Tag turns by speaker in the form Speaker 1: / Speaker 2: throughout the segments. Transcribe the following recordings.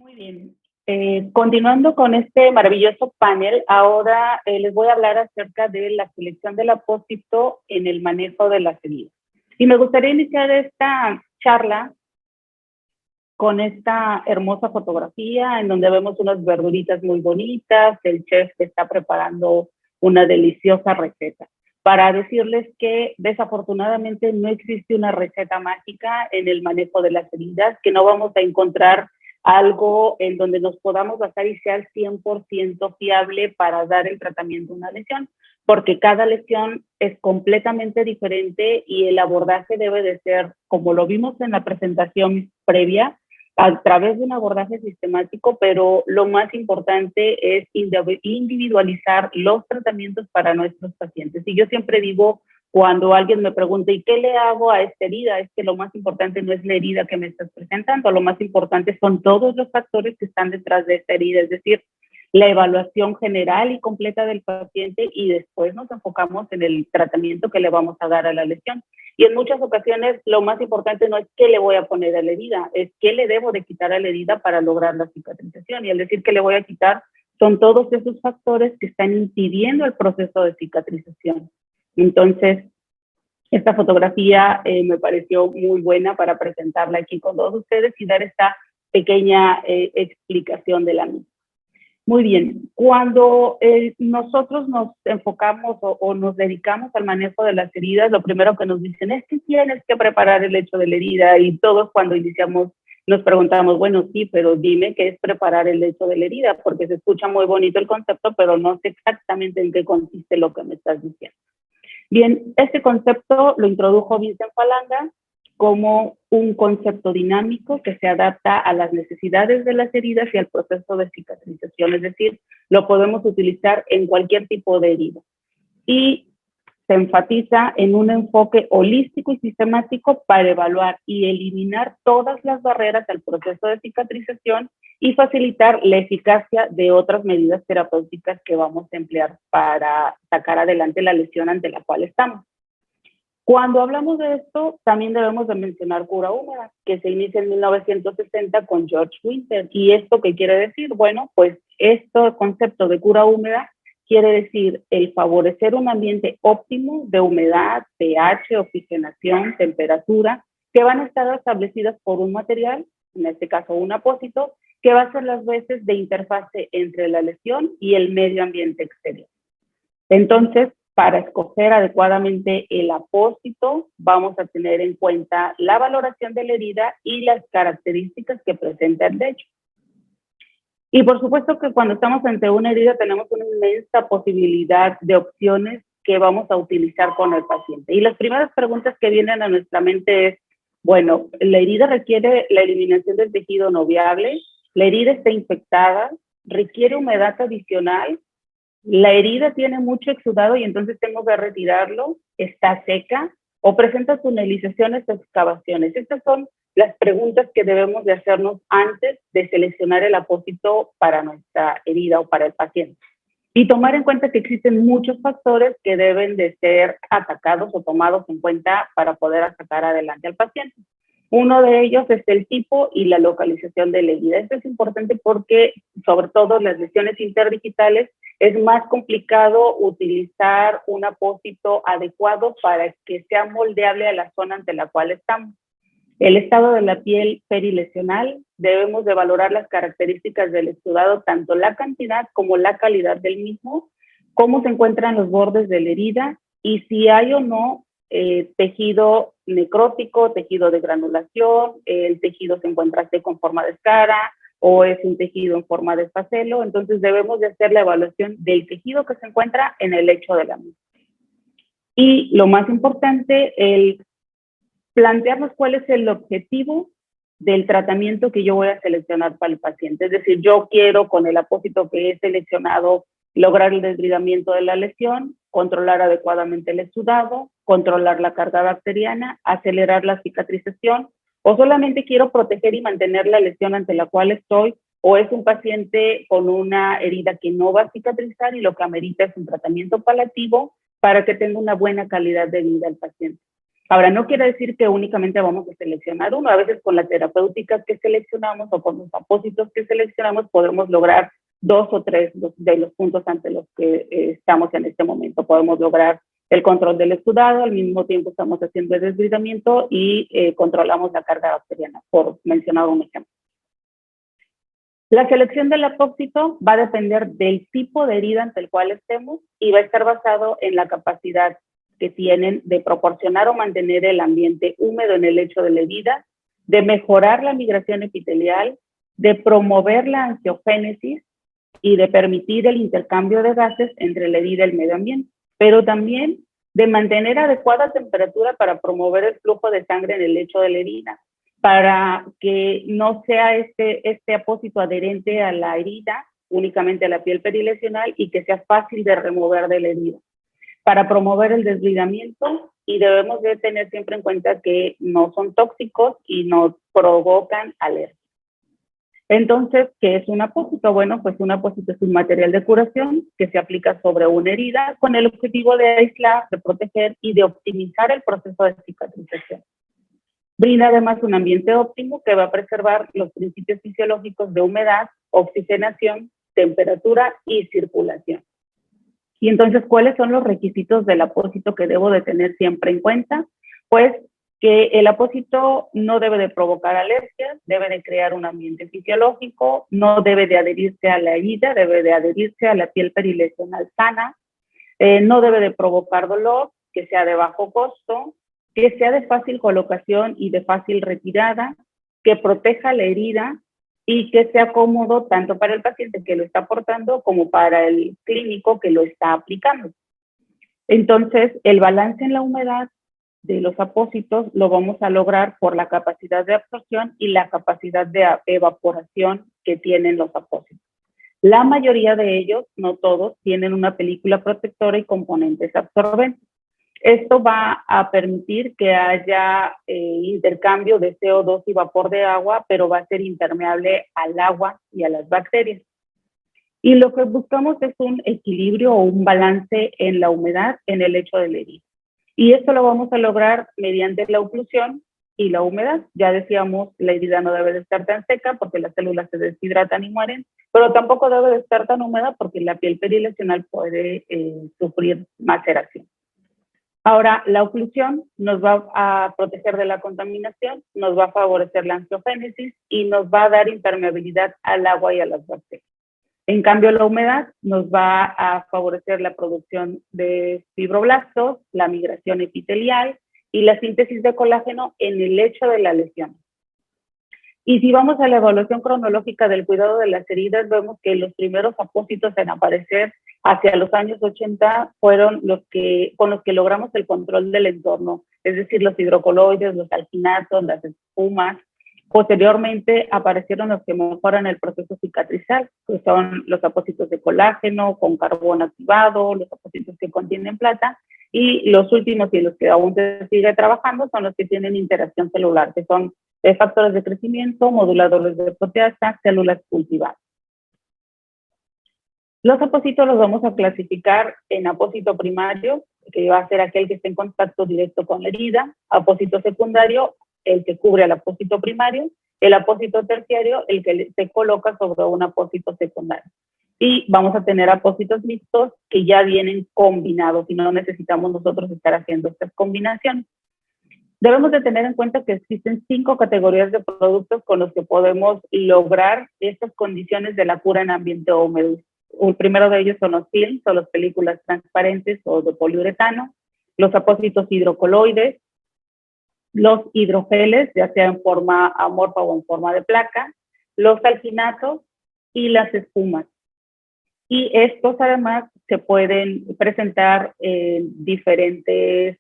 Speaker 1: Muy bien. Continuando con este maravilloso panel, ahora les voy a hablar acerca de la selección del apósito en el manejo de las heridas. Y me gustaría iniciar esta charla con esta hermosa fotografía en donde vemos unas verduritas muy bonitas, el chef que está preparando una deliciosa receta. Para decirles que desafortunadamente no existe una receta mágica en el manejo de las heridas, que no vamos a encontrar algo en donde nos podamos basar y sea al 100% fiable para dar el tratamiento a una lesión, porque cada lesión es completamente diferente y el abordaje debe de ser, como lo vimos en la presentación previa, a través de un abordaje sistemático, pero lo más importante es individualizar los tratamientos para nuestros pacientes. Y yo siempre digo, cuando alguien me pregunta, ¿y qué le hago a esta herida? Es que lo más importante no es la herida que me estás presentando, lo más importante son todos los factores que están detrás de esta herida, es decir, la evaluación general y completa del paciente y después nos enfocamos en el tratamiento que le vamos a dar a la lesión. Y en muchas ocasiones lo más importante no es qué le voy a poner a la herida, es qué le debo de quitar a la herida para lograr la cicatrización. Y al decir que le voy a quitar, son todos esos factores que están impidiendo el proceso de cicatrización. Entonces, esta fotografía me pareció muy buena para presentarla aquí con todos ustedes y dar esta pequeña explicación de la misma. Muy bien, cuando nosotros nos enfocamos o nos dedicamos al manejo de las heridas, lo primero que nos dicen es que tienes que preparar el hecho de la herida y todos cuando iniciamos nos preguntamos, bueno, sí, pero dime qué es preparar el hecho de la herida, porque se escucha muy bonito el concepto, pero no sé exactamente en qué consiste lo que me estás diciendo. Bien, este concepto lo introdujo Vincent Falanga como un concepto dinámico que se adapta a las necesidades de las heridas y al proceso de cicatrización, es decir, lo podemos utilizar en cualquier tipo de herida. Y se enfatiza en un enfoque holístico y sistemático para evaluar y eliminar todas las barreras al proceso de cicatrización y facilitar la eficacia de otras medidas terapéuticas que vamos a emplear para sacar adelante la lesión ante la cual estamos. Cuando hablamos de esto, también debemos de mencionar cura húmeda, que se inicia en 1960 con George Winter. ¿Y esto qué quiere decir? Bueno, pues este concepto de cura húmeda quiere decir el favorecer un ambiente óptimo de humedad, pH, oxigenación, temperatura, que van a estar establecidas por un material, en este caso un apósito, que va a ser las veces de interfase entre la lesión y el medio ambiente exterior. Entonces, para escoger adecuadamente el apósito, vamos a tener en cuenta la valoración de la herida y las características que presenta el lecho. Y por supuesto que cuando estamos ante una herida tenemos una inmensa posibilidad de opciones que vamos a utilizar con el paciente. Y las primeras preguntas que vienen a nuestra mente es, bueno, la herida requiere la eliminación del tejido no viable, la herida está infectada, requiere humedad adicional, la herida tiene mucho exudado y entonces tengo que retirarlo, está seca o presenta tunelizaciones o excavaciones. Estas son las preguntas que debemos de hacernos antes de seleccionar el apósito para nuestra herida o para el paciente. Y tomar en cuenta que existen muchos factores que deben de ser atacados o tomados en cuenta para poder sacar adelante al paciente. Uno de ellos es el tipo y la localización de la herida. Esto es importante porque, sobre todo, las lesiones interdigitales es más complicado utilizar un apósito adecuado para que sea moldeable a la zona ante la cual estamos. El estado de la piel perilesional, debemos de valorar las características del exudado, tanto la cantidad como la calidad del mismo, cómo se encuentran los bordes de la herida y si hay o no tejido necrótico, tejido de granulación, el tejido se encuentra seco en forma de escara o es un tejido en forma de espacelo. Entonces debemos de hacer la evaluación del tejido que se encuentra en el lecho de la misma. Y lo más importante, el plantearnos cuál es el objetivo del tratamiento que yo voy a seleccionar para el paciente. Es decir, yo quiero con el apósito que he seleccionado lograr el desbridamiento de la lesión, controlar adecuadamente el exudado, controlar la carga bacteriana, acelerar la cicatrización, o solamente quiero proteger y mantener la lesión ante la cual estoy, o es un paciente con una herida que no va a cicatrizar y lo que amerita es un tratamiento paliativo para que tenga una buena calidad de vida el paciente. Ahora, no quiere decir que únicamente vamos a seleccionar uno. A veces con la terapéutica que seleccionamos o con los apósitos que seleccionamos podemos lograr 2 o 3 de los puntos ante los que estamos en este momento. Podemos lograr el control del exudado, al mismo tiempo estamos haciendo el desbridamiento y controlamos la carga bacteriana, por mencionar un ejemplo. La selección del apósito va a depender del tipo de herida ante el cual estemos y va a estar basado en la capacidad que tienen de proporcionar o mantener el ambiente húmedo en el lecho de la herida, de mejorar la migración epitelial, de promover la angiogénesis y de permitir el intercambio de gases entre la herida y el medio ambiente, pero también de mantener adecuada temperatura para promover el flujo de sangre en el lecho de la herida, para que no sea este apósito adherente a la herida, únicamente a la piel perilesional, y que sea fácil de remover de la herida, para promover el desbridamiento, y debemos de tener siempre en cuenta que no son tóxicos y no provocan alergia. Entonces, ¿qué es un apósito? Bueno, pues un apósito es un material de curación que se aplica sobre una herida con el objetivo de aislar, de proteger y de optimizar el proceso de cicatrización. Brinda además un ambiente óptimo que va a preservar los principios fisiológicos de humedad, oxigenación, temperatura y circulación. Y entonces, ¿cuáles son los requisitos del apósito que debo de tener siempre en cuenta? Pues que el apósito no debe de provocar alergias, debe de crear un ambiente fisiológico, no debe de adherirse a la herida, debe de adherirse a la piel perilesional sana, no debe de provocar dolor, que sea de bajo costo, que sea de fácil colocación y de fácil retirada, que proteja la herida y que sea cómodo tanto para el paciente que lo está portando como para el clínico que lo está aplicando. Entonces, el balance en la humedad de los apósitos lo vamos a lograr por la capacidad de absorción y la capacidad de evaporación que tienen los apósitos. La mayoría de ellos, no todos, tienen una película protectora y componentes absorbentes. Esto va a permitir que haya intercambio de CO2 y vapor de agua, pero va a ser impermeable al agua y a las bacterias. Y lo que buscamos es un equilibrio o un balance en la humedad en el lecho de la herida. Y esto lo vamos a lograr mediante la oclusión y la humedad. Ya decíamos, la herida no debe de estar tan seca porque las células se deshidratan y mueren, pero tampoco debe de estar tan húmeda porque la piel perilesional puede sufrir maceración. Ahora, la oclusión nos va a proteger de la contaminación, nos va a favorecer la angiogénesis y nos va a dar impermeabilidad al agua y a las bacterias. En cambio, la humedad nos va a favorecer la producción de fibroblastos, la migración epitelial y la síntesis de colágeno en el lecho de la lesión. Y si vamos a la evaluación cronológica del cuidado de las heridas, vemos que los primeros apósitos en aparecer hacia los años 80 fueron con los que logramos el control del entorno, es decir, los hidrocoloides, los alginatos, las espumas. Posteriormente aparecieron los que mejoran el proceso cicatrizal, que son los apósitos de colágeno con carbón activado, los apósitos que contienen plata, y los últimos y los que aún se sigue trabajando son los que tienen interacción celular, que son factores de crecimiento, moduladores de proteasa, células cultivadas. Los apósitos los vamos a clasificar en apósito primario, que va a ser aquel que esté en contacto directo con la herida, apósito secundario, el que cubre al apósito primario, el apósito terciario, el que se coloca sobre un apósito secundario. Y vamos a tener apósitos mixtos que ya vienen combinados y no necesitamos nosotros estar haciendo estas combinaciones. Debemos de tener en cuenta que existen 5 categorías de productos con los que podemos lograr estas condiciones de la cura en ambiente húmedo. El primero de ellos son los films, o las películas transparentes o de poliuretano, los apósitos hidrocoloides, los hidrogeles, ya sea en forma amorfa o en forma de placa, los alginatos y las espumas. Y estos además se pueden presentar en diferentes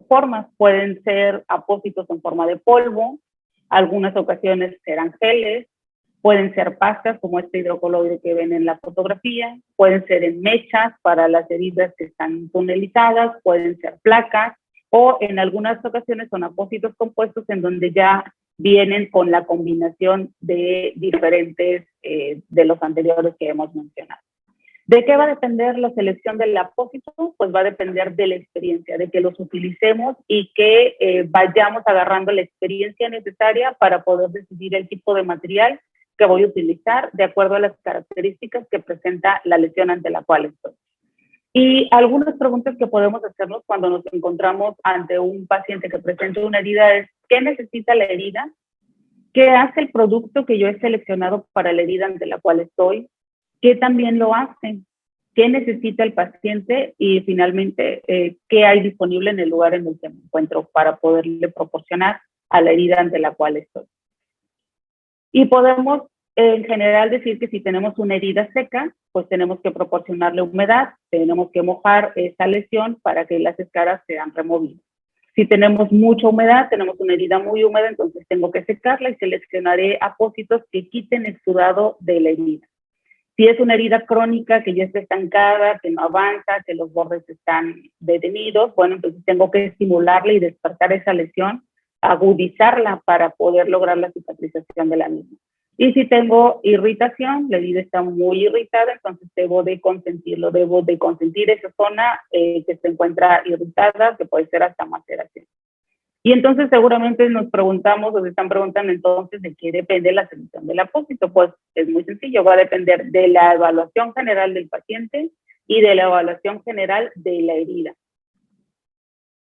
Speaker 1: formas. Pueden ser apósitos en forma de polvo, algunas ocasiones serán geles, pueden ser pastas como este hidrocoloide que ven en la fotografía, pueden ser en mechas para las heridas que están tunelizadas, pueden ser placas o en algunas ocasiones son apósitos compuestos en donde ya vienen con la combinación de diferentes de los anteriores que hemos mencionado. ¿De qué va a depender la selección del apósito? Pues va a depender de la experiencia, de que los utilicemos y que vayamos agarrando la experiencia necesaria para poder decidir el tipo de material que voy a utilizar de acuerdo a las características que presenta la lesión ante la cual estoy. Y algunas preguntas que podemos hacernos cuando nos encontramos ante un paciente que presenta una herida es, ¿qué necesita la herida? ¿Qué hace el producto que yo he seleccionado para la herida ante la cual estoy? ¿Qué también lo hace? ¿Qué necesita el paciente? Y finalmente, ¿qué hay disponible en el lugar en el que me encuentro para poderle proporcionar a la herida ante la cual estoy? Y podemos en general decir que si tenemos una herida seca, pues tenemos que proporcionarle humedad, tenemos que mojar esa lesión para que las escaras sean removidas. Si tenemos mucha humedad, tenemos una herida muy húmeda, entonces tengo que secarla y seleccionaré apósitos que quiten el sudado de la herida. Si es una herida crónica que ya está estancada, que no avanza, que los bordes están detenidos, bueno, entonces tengo que estimularla y despertar esa lesión, agudizarla para poder lograr la cicatrización de la misma. Y si tengo irritación, la herida está muy irritada, entonces debo de consentirlo, debo de consentir esa zona que se encuentra irritada, que puede ser hasta maceración. Y entonces seguramente nos preguntamos o se están preguntando entonces de qué depende la selección del apósito. Pues es muy sencillo, va a depender de la evaluación general del paciente y de la evaluación general de la herida.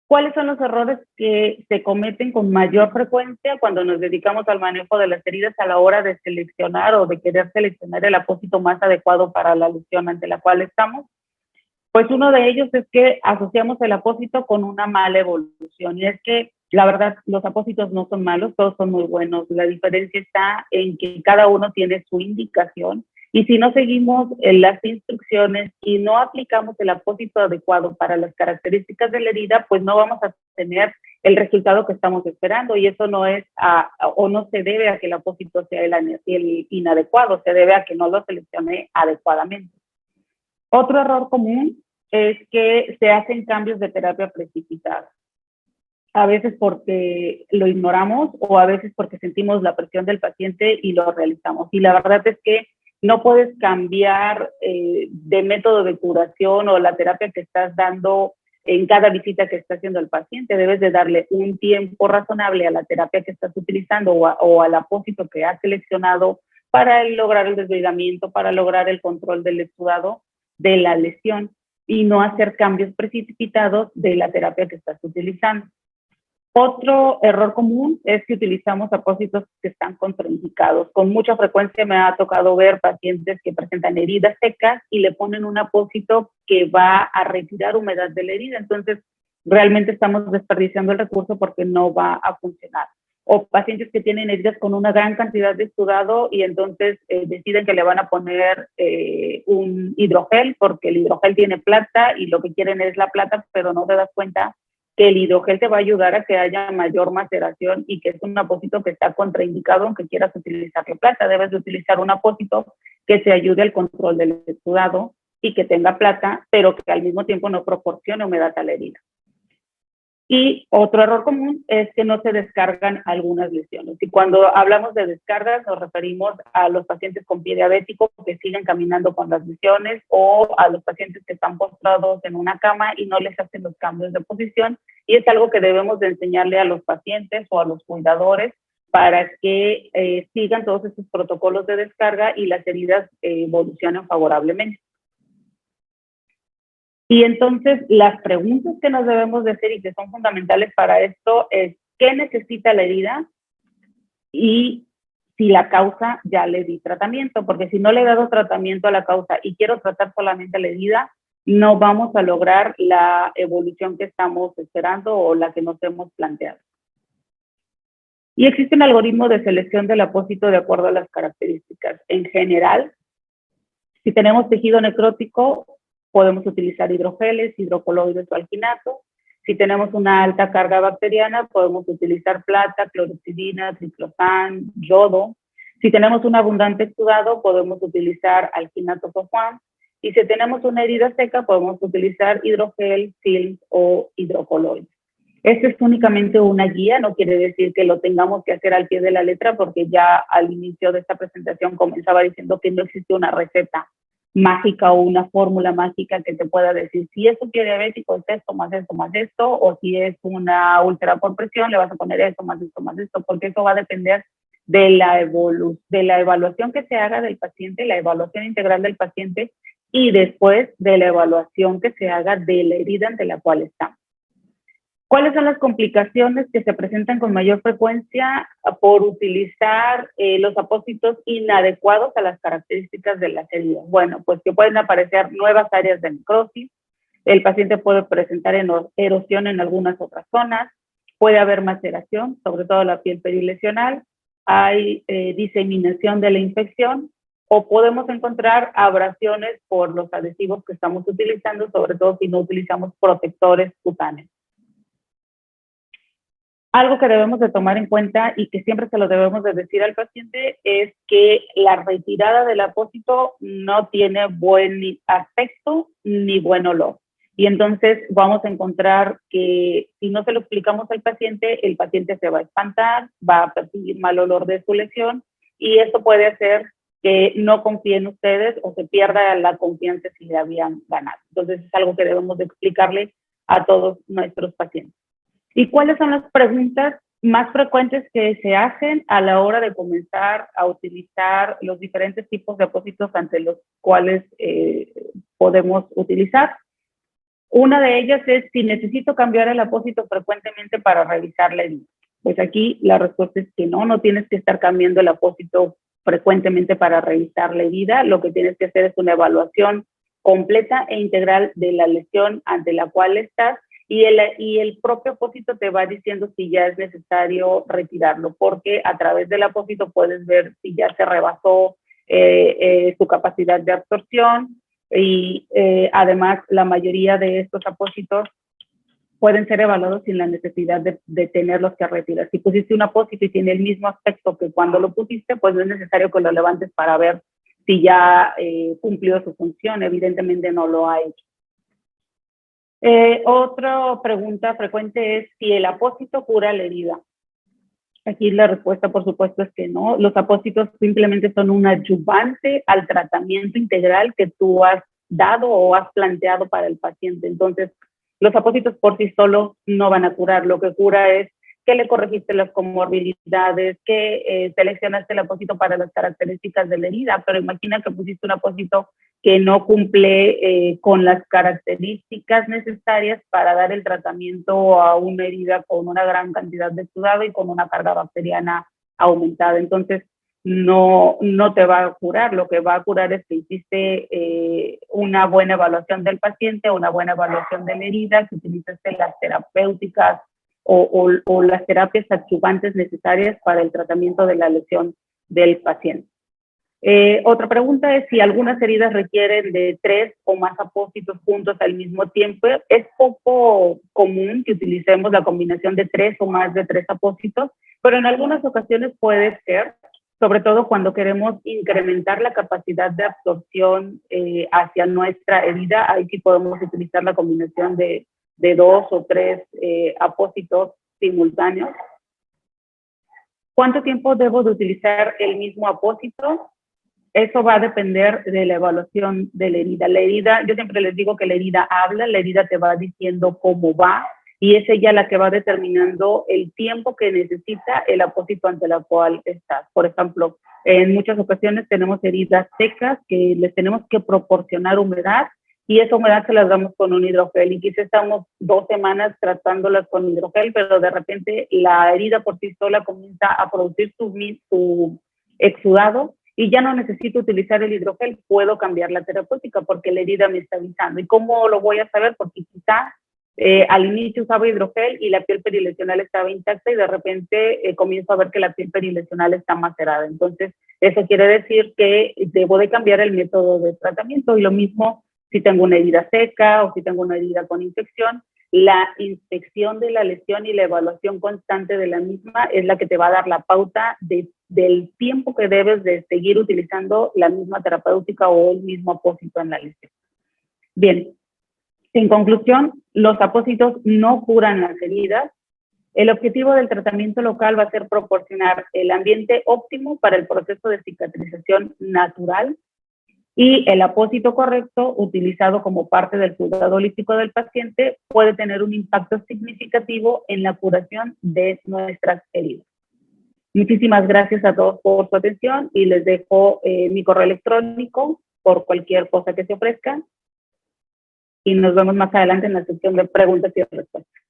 Speaker 1: ¿Cuáles son los errores que se cometen con mayor frecuencia cuando nos dedicamos al manejo de las heridas a la hora de seleccionar o de querer seleccionar el apósito más adecuado para la lesión ante la cual estamos? Pues uno de ellos es que asociamos el apósito con una mala evolución. Y es que, la verdad, los apósitos no son malos, todos son muy buenos. La diferencia está en que cada uno tiene su indicación. Y si no seguimos las instrucciones y no aplicamos el apósito adecuado para las características de la herida, pues no vamos a tener el resultado que estamos esperando. Y eso no es o no se debe a que el apósito sea el inadecuado, se debe a que no lo seleccione adecuadamente. Otro error común es que se hacen cambios de terapia precipitados. A veces porque lo ignoramos o a veces porque sentimos la presión del paciente y lo realizamos. Y la verdad es que no puedes cambiar de método de curación o la terapia que estás dando en cada visita que está haciendo el paciente. Debes de darle un tiempo razonable a la terapia que estás utilizando o al apósito que has seleccionado para lograr el desligamiento, para lograr el control del exudado de la lesión y no hacer cambios precipitados de la terapia que estás utilizando. Otro error común es que utilizamos apósitos que están contraindicados. Con mucha frecuencia me ha tocado ver pacientes que presentan heridas secas y le ponen un apósito que va a retirar humedad de la herida. Entonces, realmente estamos desperdiciando el recurso porque no va a funcionar. O pacientes que tienen heridas con una gran cantidad de exudado y entonces deciden que le van a poner un hidrogel porque el hidrogel tiene plata y lo que quieren es la plata, pero no te das cuenta que el hidrogel te va a ayudar a que haya mayor maceración y que es un apósito que está contraindicado aunque quieras utilizar la plata. Debes de utilizar un apósito que te ayude al control del exudado y que tenga plata, pero que al mismo tiempo no proporcione humedad a la herida. Y otro error común es que no se descargan algunas lesiones. Y cuando hablamos de descargas nos referimos a los pacientes con pie diabético que siguen caminando con las lesiones o a los pacientes que están postrados en una cama y no les hacen los cambios de posición. Y es algo que debemos de enseñarle a los pacientes o a los cuidadores para que sigan todos estos protocolos de descarga y las heridas evolucionen favorablemente. Y entonces las preguntas que nos debemos de hacer y que son fundamentales para esto es ¿qué necesita la herida? Y si la causa ya le di tratamiento, porque si no le he dado tratamiento a la causa y quiero tratar solamente la herida, no vamos a lograr la evolución que estamos esperando o la que nos hemos planteado. Y existe un algoritmo de selección del apósito de acuerdo a las características. En general, si tenemos tejido necrótico, podemos utilizar hidrogeles, hidrocoloides o alginato. Si tenemos una alta carga bacteriana, podemos utilizar plata, clorexidina, triclosan, yodo. Si tenemos un abundante exudado, podemos utilizar alginato Juan. Y si tenemos una herida seca, podemos utilizar hidrogel, film o hidrocoloides. Esto es únicamente una guía, no quiere decir que lo tengamos que hacer al pie de la letra, porque ya al inicio de esta presentación comenzaba diciendo que no existe una receta mágica o una fórmula mágica que te pueda decir si es un pie diabético es esto, más esto, más esto, o si es una úlcera por presión le vas a poner esto, más esto, porque eso va a depender de la evaluación que se haga del paciente, la evaluación integral del paciente y después de la evaluación que se haga de la herida ante la cual está. ¿Cuáles son las complicaciones que se presentan con mayor frecuencia por utilizar los apósitos inadecuados a las características de las heridas? Bueno, pues que pueden aparecer nuevas áreas de necrosis, el paciente puede presentar erosión en algunas otras zonas, puede haber maceración, sobre todo la piel perilesional, hay diseminación de la infección, o podemos encontrar abrasiones por los adhesivos que estamos utilizando, sobre todo si no utilizamos protectores cutáneos. Algo que debemos de tomar en cuenta y que siempre se lo debemos de decir al paciente es que la retirada del apósito no tiene buen aspecto ni buen olor. Y entonces vamos a encontrar que si no se lo explicamos al paciente, el paciente se va a espantar, va a percibir mal olor de su lesión y esto puede hacer que no confíen ustedes o se pierda la confianza si le habían ganado. Entonces es algo que debemos de explicarle a todos nuestros pacientes. ¿Y cuáles son las preguntas más frecuentes que se hacen a la hora de comenzar a utilizar los diferentes tipos de apósitos ante los cuales podemos utilizar? Una de ellas es si necesito cambiar el apósito frecuentemente para revisar la herida. Pues aquí la respuesta es que no tienes que estar cambiando el apósito frecuentemente para revisar la herida. Lo que tienes que hacer es una evaluación completa e integral de la lesión ante la cual estás y el propio apósito te va diciendo si ya es necesario retirarlo, porque a través del apósito puedes ver si ya se rebasó su capacidad de absorción y además la mayoría de estos apósitos pueden ser evaluados sin la necesidad de tenerlos que retirar. Si pusiste un apósito y tiene el mismo aspecto que cuando lo pusiste, pues no es necesario que lo levantes para ver si ya cumplió su función. Evidentemente no lo ha hecho. Otra pregunta frecuente es si el apósito cura la herida. Aquí la respuesta, por supuesto, es que no. Los apósitos simplemente son un ayudante al tratamiento integral que tú has dado o has planteado para el paciente. Entonces, los apósitos por sí solos no van a curar. Lo que cura es que le corregiste las comorbilidades, que seleccionaste el apósito para las características de la herida, pero imagina que pusiste un apósito que no cumple con las características necesarias para dar el tratamiento a una herida con una gran cantidad de exudado y con una carga bacteriana aumentada. Entonces, no te va a curar. Lo que va a curar es que hiciste una buena evaluación del paciente, una buena evaluación de la herida, que utilizaste las terapéuticas o las terapias adyuvantes necesarias para el tratamiento de la lesión del paciente. Otra pregunta es si algunas heridas requieren de 3 o más apósitos juntos al mismo tiempo. Es poco común que utilicemos la combinación de 3 o más de 3 apósitos, pero en algunas ocasiones puede ser, sobre todo cuando queremos incrementar la capacidad de absorción hacia nuestra herida. Ahí sí podemos utilizar la combinación de 2 o 3 apósitos simultáneos. ¿Cuánto tiempo debo de utilizar el mismo apósito? Eso va a depender de la evaluación de la herida. La herida, yo siempre les digo que la herida habla, la herida te va diciendo cómo va y es ella la que va determinando el tiempo que necesita el apósito ante la cual estás. Por ejemplo, en muchas ocasiones tenemos heridas secas que les tenemos que proporcionar humedad y esa humedad se las damos con un hidrogel y quizás estamos 2 semanas tratándolas con hidrogel, pero de repente la herida por sí sola comienza a producir su exudado y ya no necesito utilizar el hidrogel, puedo cambiar la terapéutica porque la herida me está avisando. ¿Y cómo lo voy a saber? Porque quizá al inicio usaba hidrogel y la piel perilesional estaba intacta y de repente comienzo a ver que la piel perilesional está macerada. Entonces, eso quiere decir que debo de cambiar el método de tratamiento y lo mismo si tengo una herida seca o si tengo una herida con infección. La inspección de la lesión y la evaluación constante de la misma es la que te va a dar la pauta del tiempo que debes de seguir utilizando la misma terapéutica o el mismo apósito en la lesión. Bien, en conclusión, los apósitos no curan las heridas. El objetivo del tratamiento local va a ser proporcionar el ambiente óptimo para el proceso de cicatrización natural. Y el apósito correcto, utilizado como parte del cuidado holístico del paciente, puede tener un impacto significativo en la curación de nuestras heridas. Muchísimas gracias a todos por su atención y les dejo mi correo electrónico por cualquier cosa que se ofrezca. Y nos vemos más adelante en la sección de preguntas y respuestas.